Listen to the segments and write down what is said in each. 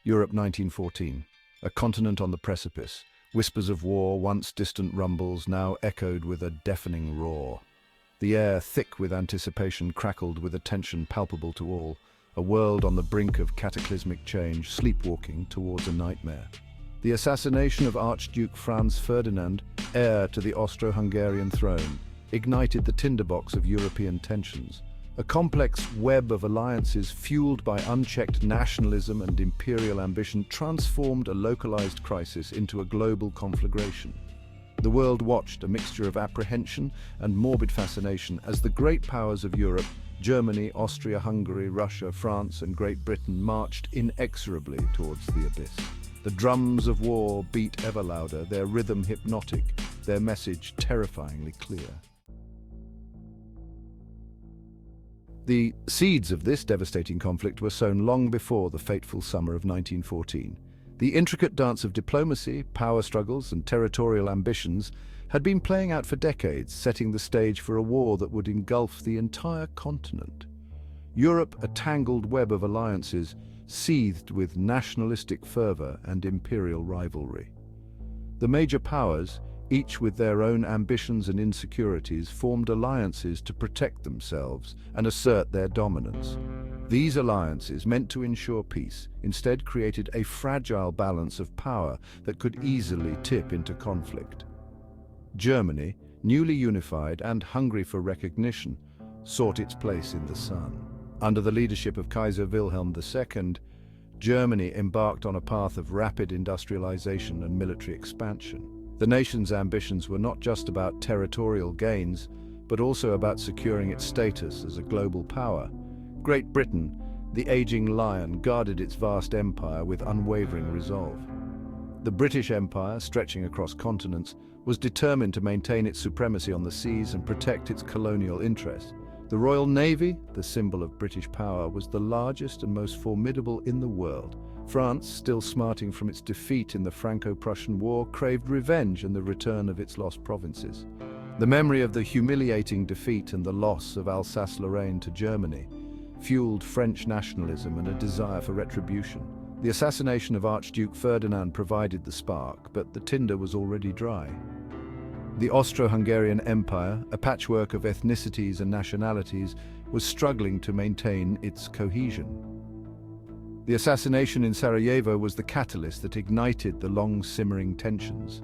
Europe 1914. A continent on the precipice. Whispers of war, once distant rumbles, now echoed with a deafening roar. The air, thick with anticipation, crackled with a tension palpable to all. A world on the brink of cataclysmic change, sleepwalking towards a nightmare. The assassination of Archduke Franz Ferdinand, heir to the Austro-Hungarian throne, ignited the tinderbox of European tensions. A complex web of alliances fueled by unchecked nationalism and imperial ambition transformed a localized crisis into a global conflagration. The world watched, a mixture of apprehension and morbid fascination, as the great powers of Europe, Germany, Austria-Hungary, Russia, France, and Great Britain, marched inexorably towards the abyss. The drums of war beat ever louder, their rhythm hypnotic, their message terrifyingly clear. The seeds of this devastating conflict were sown long before the fateful summer of 1914. The intricate dance of diplomacy, power struggles, and territorial ambitions had been playing out for decades, setting the stage for a war that would engulf the entire continent. Europe, a tangled web of alliances, seethed with nationalistic fervor and imperial rivalry. The major powers, each with their own ambitions and insecurities, formed alliances to protect themselves and assert their dominance. These alliances, meant to ensure peace, instead created a fragile balance of power that could easily tip into conflict. Germany, newly unified and hungry for recognition, sought its place in the sun. Under the leadership of Kaiser Wilhelm II, Germany embarked on a path of rapid industrialization and military expansion. The nation's ambitions were not just about territorial gains, but also about securing its status as a global power. Great Britain, the aging lion, guarded its vast empire with unwavering resolve. The British Empire, stretching across continents, was determined to maintain its supremacy on the seas and protect its colonial interests. The Royal Navy, the symbol of British power, was the largest and most formidable in the world. France, still smarting from its defeat in the Franco-Prussian War, craved revenge and the return of its lost provinces. The memory of the humiliating defeat and the loss of Alsace-Lorraine to Germany fueled French nationalism and a desire for retribution. The assassination of Archduke Ferdinand provided the spark, but the tinder was already dry. The Austro-Hungarian Empire, a patchwork of ethnicities and nationalities, was struggling to maintain its cohesion. The assassination in Sarajevo was the catalyst that ignited the long-simmering tensions.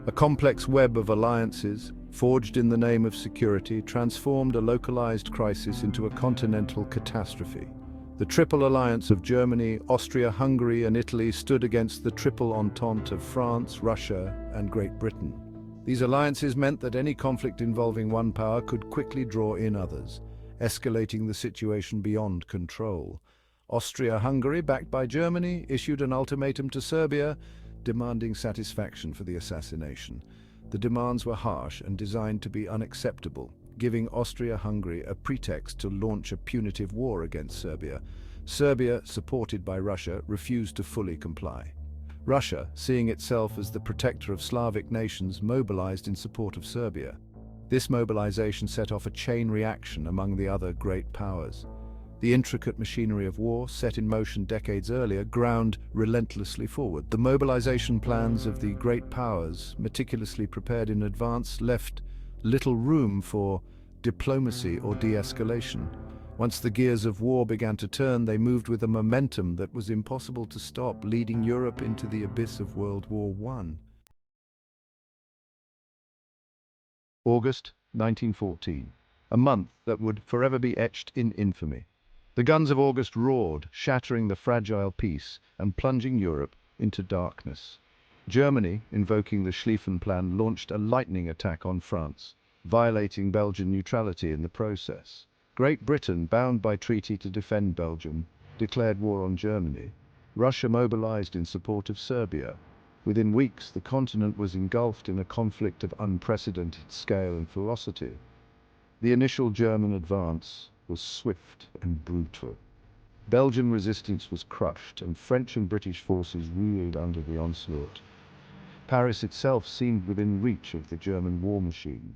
A complex web of alliances, forged in the name of security, transformed a localized crisis into a continental catastrophe. The Triple Alliance of Germany, Austria-Hungary, and Italy stood against the Triple Entente of France, Russia, and Great Britain. These alliances meant that any conflict involving one power could quickly draw in others, escalating the situation beyond control. Austria-Hungary, backed by Germany, issued an ultimatum to Serbia, demanding satisfaction for the assassination. The demands were harsh and designed to be unacceptable, giving Austria-Hungary a pretext to launch a punitive war against Serbia. Serbia, supported by Russia, refused to fully comply. Russia, seeing itself as the protector of Slavic nations, mobilized in support of Serbia. This mobilization set off a chain reaction among the other great powers. The intricate machinery of war, set in motion decades earlier, ground relentlessly forward. The mobilization plans of the great powers, meticulously prepared in advance, left little room for diplomacy or de-escalation. Once the gears of war began to turn, they moved with a momentum that was impossible to stop, leading Europe into the abyss of World War I. August 1914, a month that would forever be etched in infamy. The guns of August roared, shattering the fragile peace and plunging Europe into darkness. Germany, invoking the Schlieffen Plan, launched a lightning attack on France, violating Belgian neutrality in the process. Great Britain, bound by treaty to defend Belgium, declared war on Germany. Russia mobilized in support of Serbia. Within weeks, the continent was engulfed in a conflict of unprecedented scale and ferocity. The initial German advance was swift and brutal. Belgian resistance was crushed, and French and British forces reeled under the onslaught. Paris itself seemed within reach of the German war machine.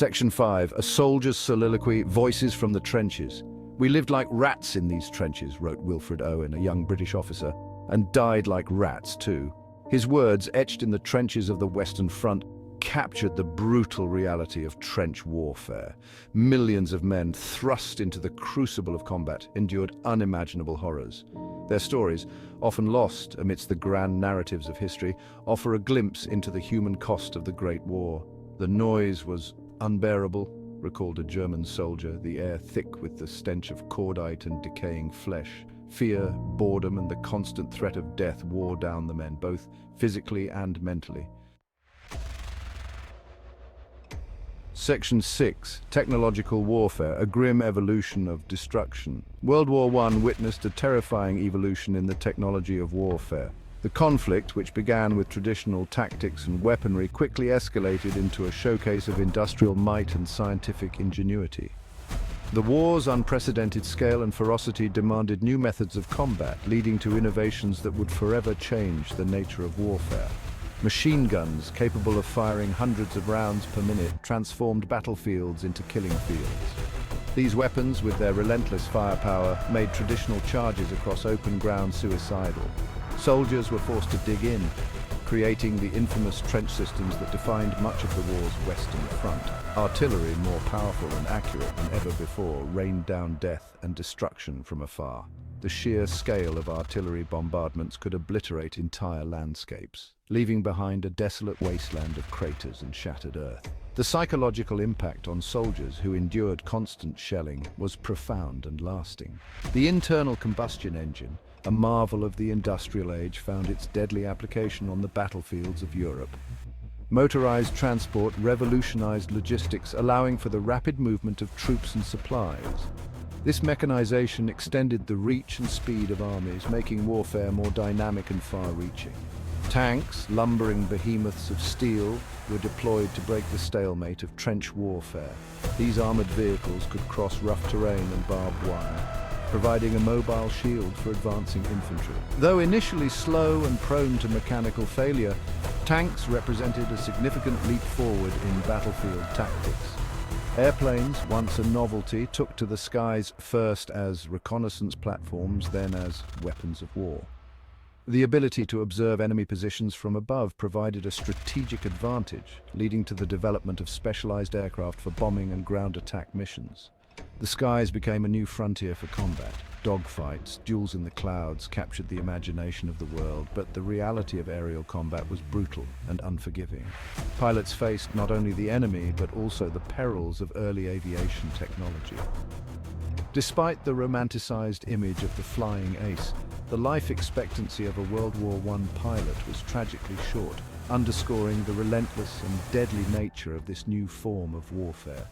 Section 5, a soldier's soliloquy, voices from the trenches. "We lived like rats in these trenches," wrote Wilfred Owen, a young British officer, "and died like rats too." His words, etched in the trenches of the Western Front, captured the brutal reality of trench warfare. Millions of men, thrust into the crucible of combat, endured unimaginable horrors. Their stories, often lost amidst the grand narratives of history, offer a glimpse into the human cost of the Great War. "The noise was unbearable," recalled a German soldier, the air thick with the stench of cordite and decaying flesh. Fear, boredom, and the constant threat of death wore down the men, both physically and mentally. Section 6, Technological Warfare, a grim evolution of destruction. World War I witnessed a terrifying evolution in the technology of warfare. The conflict, which began with traditional tactics and weaponry, quickly escalated into a showcase of industrial might and scientific ingenuity. The war's unprecedented scale and ferocity demanded new methods of combat, leading to innovations that would forever change the nature of warfare. Machine guns, capable of firing hundreds of rounds per minute, transformed battlefields into killing fields. These weapons, with their relentless firepower, made traditional charges across open ground suicidal. Soldiers were forced to dig in, creating the infamous trench systems that defined much of the war's Western Front. Artillery, more powerful and accurate than ever before, rained down death and destruction from afar. The sheer scale of artillery bombardments could obliterate entire landscapes, leaving behind a desolate wasteland of craters and shattered earth. The psychological impact on soldiers who endured constant shelling was profound and lasting. The internal combustion engine, a marvel of the industrial age, found its deadly application on the battlefields of Europe. Motorized transport revolutionized logistics, allowing for the rapid movement of troops and supplies. This mechanization extended the reach and speed of armies, making warfare more dynamic and far-reaching. Tanks, lumbering behemoths of steel, were deployed to break the stalemate of trench warfare. These armored vehicles could cross rough terrain and barbed wire, providing a mobile shield for advancing infantry. Though initially slow and prone to mechanical failure, tanks represented a significant leap forward in battlefield tactics. Airplanes, once a novelty, took to the skies first as reconnaissance platforms, then as weapons of war. The ability to observe enemy positions from above provided a strategic advantage, leading to the development of specialized aircraft for bombing and ground attack missions. The skies became a new frontier for combat. Dogfights, duels in the clouds captured the imagination of the world, but the reality of aerial combat was brutal and unforgiving. Pilots faced not only the enemy, but also the perils of early aviation technology. Despite the romanticized image of the flying ace, the life expectancy of a World War I pilot was tragically short, underscoring the relentless and deadly nature of this new form of warfare.